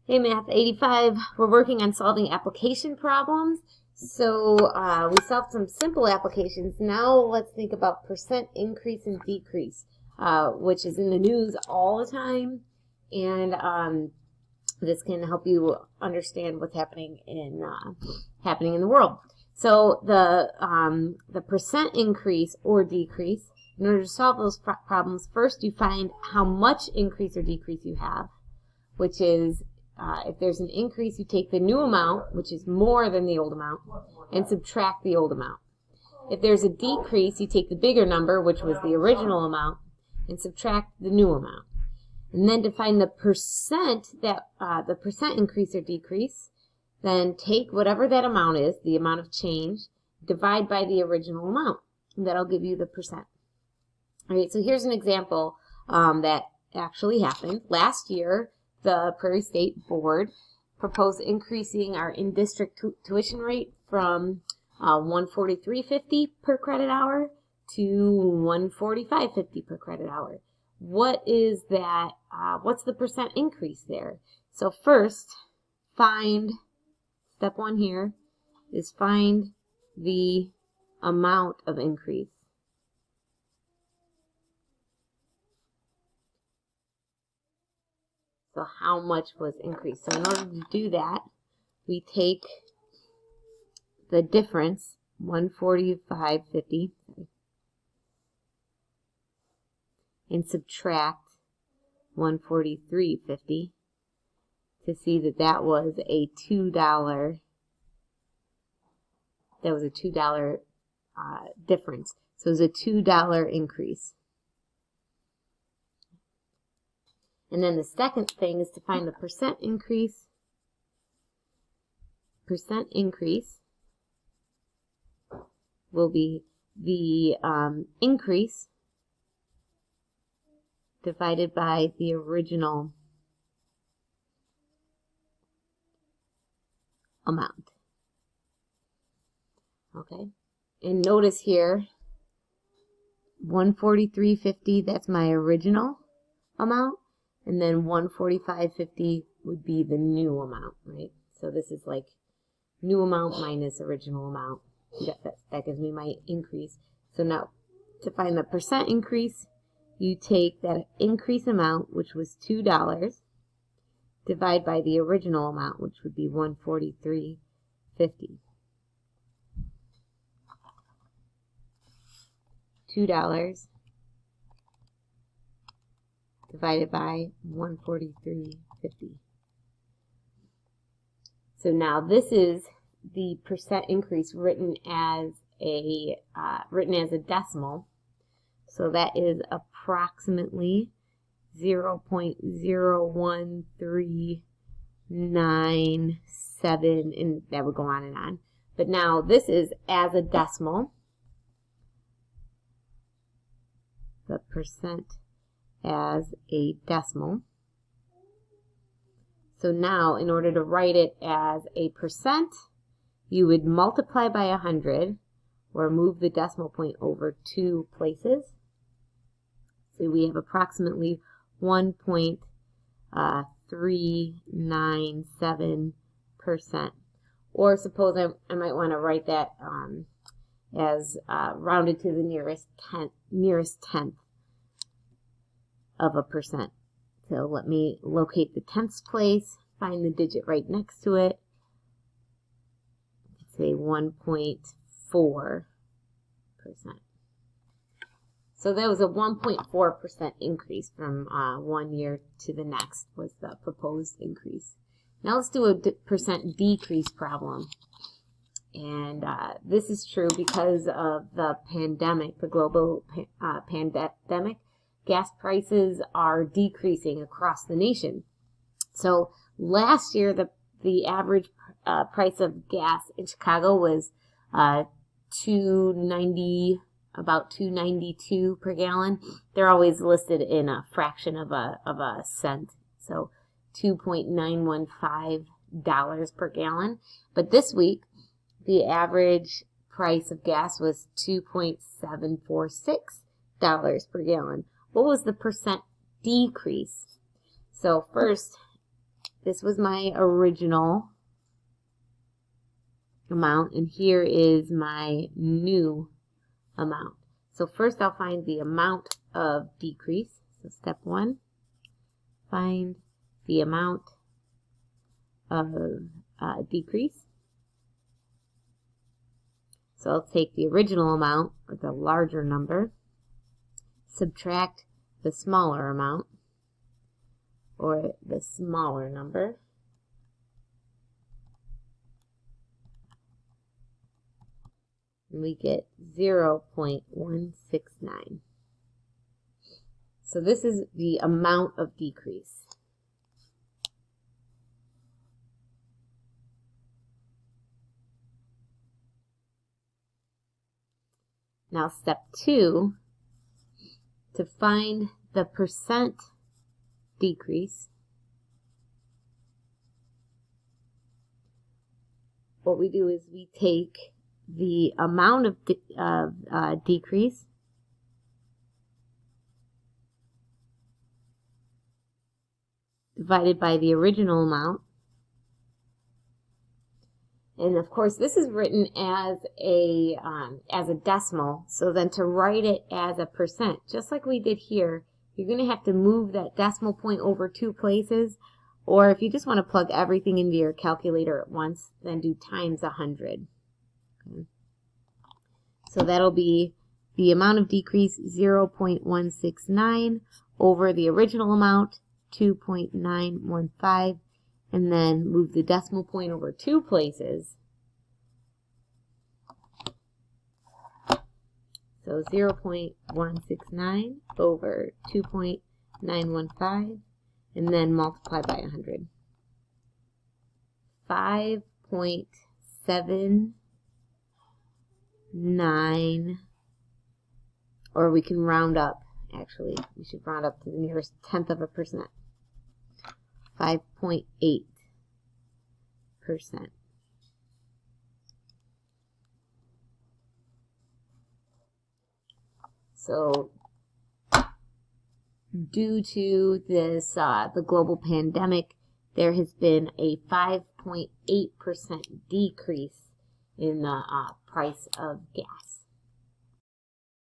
Hey, Math 85, we're working on solving application problems. So we solved some simple applications. Now let's think about percent increase and decrease, which is in the news all the time. And this can help you understand what's happening in the world. So the percent increase or decrease, in order to solve those problems, first you find how much increase or decrease you have, which is if there's an increase, you take the new amount, which is more than the old amount, and subtract the old amount. If there's a decrease, you take the bigger number, which was the original amount, and subtract the new amount. And then to find the percent increase or decrease, then take whatever that amount is, the amount of change, divide by the original amount, and that'll give you the percent. All right, so here's an example that actually happened. Last year, the Prairie State Board proposed increasing our in-district tuition rate from $143.50 per credit hour to $145.50 per credit hour. What is that? What's the percent increase there? So first, step one here is find the amount of increase. So how much was increased? So in order to do that, we take the difference, $145.50, and subtract $143.50 to see that that was a $2. That was a $2 difference. So it was a $2 increase. And then the second thing is to find the percent increase. Percent increase will be the increase divided by the original amount. Okay? And notice here, $143.50, that's my original amount. And then $145.50 would be the new amount, right? So this is like new amount minus original amount. That gives me my increase. So now, to find the percent increase, you take that increase amount, which was $2, divide by the original amount, which would be $143.50. $2 divided by $143.50. So now this is the percent increase written as a decimal. So that is approximately 0.01397, and that would go on and on. But now this is as a decimal. The percent as a decimal. So now, in order to write it as a percent, you would multiply by 100 or move the decimal point over 2 places. So we have approximately 1.397%. Or suppose I might want to write that as rounded to the nearest tenth of a percent. So let me locate the tenths place, find the digit right next to it, say 1.4%. So that was a 1.4% increase from one year to the next was the proposed increase. Now let's do a percent decrease problem. And this is true because of the pandemic, the global pandemic. Gas prices are decreasing across the nation. So last year, the average price of gas in Chicago was $2.90, about $2.92 per gallon. They're always listed in a fraction of a cent, so $2.915 per gallon. But this week, the average price of gas was $2.746 per gallon. What was the percent decrease? So first, this was my original amount, and here is my new amount. So first I'll find the amount of decrease. So step 1, find the amount of decrease. So I'll take the original amount, or the larger number, subtract the smaller amount, or the smaller number, and we get 0.169. So this is the amount of decrease. Now step 2, to find the percent decrease, what we do is we take the amount of decrease divided by the original amount. And of course, this is written as a decimal. So then to write it as a percent, just like we did here, you're going to have to move that decimal point over 2 places. Or if you just want to plug everything into your calculator at once, then do times 100. Okay. So that'll be the amount of decrease, 0.169, over the original amount, 2.915. And then move the decimal point over 2 places. So 0.169 over 2.915, and then multiply by 100. 5.79, or we can round up. Actually, we should round up to the nearest tenth of a percent. 5.8%. So due to this, the global pandemic, there has been a 5.8% decrease in the price of gas.